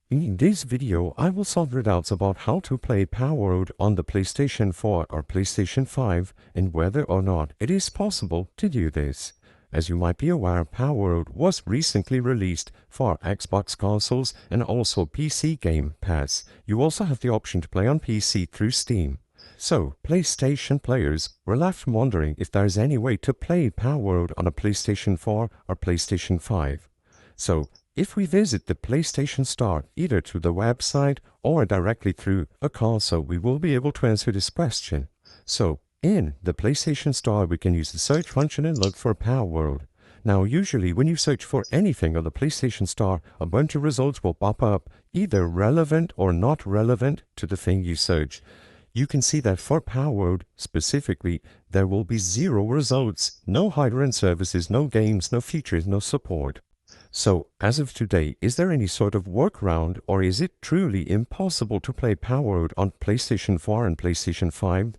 In this video, I will solve your doubts about how to play Palworld on the PlayStation 4 or PlayStation 5 and whether or not it is possible to do this. As you might be aware, Palworld was recently released for Xbox consoles and also PC Game Pass. You also have the option to play on PC through Steam. So, PlayStation players were left wondering if there is any way to play Palworld on a PlayStation 4 or PlayStation 5. So, if we visit the PlayStation Store either through the website or directly through a console, we will be able to answer this question. So, in the PlayStation Store, we can use the search function and look for Palworld. Now, usually when you search for anything on the PlayStation Store, a bunch of results will pop up, either relevant or not relevant to the thing you search. You can see that for Palworld specifically, there will be 0 results, no hardware and services, no games, no features, no support. So, as of today, is there any sort of workaround, or is it truly impossible to play Palworld on PlayStation 4 and PlayStation 5?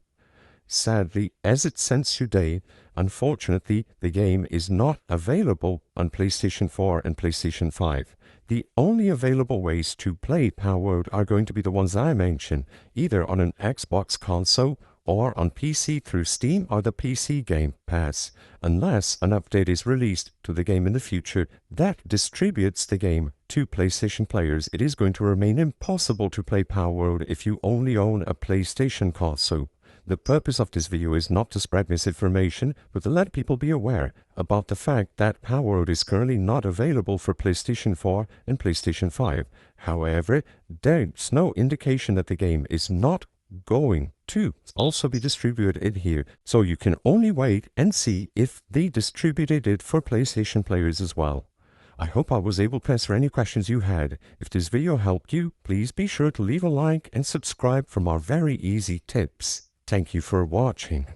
Sadly, as it stands today, unfortunately, the game is not available on PlayStation 4 and PlayStation 5. The only available ways to play Palworld are going to be the ones I mentioned, either on an Xbox console or on PC through Steam or the PC Game Pass, unless an update is released to the game in the future that distributes the game to PlayStation players. It is going to remain impossible to play Palworld if you only own a PlayStation console. The purpose of this video is not to spread misinformation, but to let people be aware about the fact that Palworld is currently not available for PlayStation 4 and PlayStation 5. However, there's no indication that the game is not going to also be distributed here, so you can only wait and see if they distributed it for PlayStation players as well. I hope I was able to answer any questions you had. If this video helped you, please be sure to leave a like and subscribe for more very easy tips. Thank you for watching.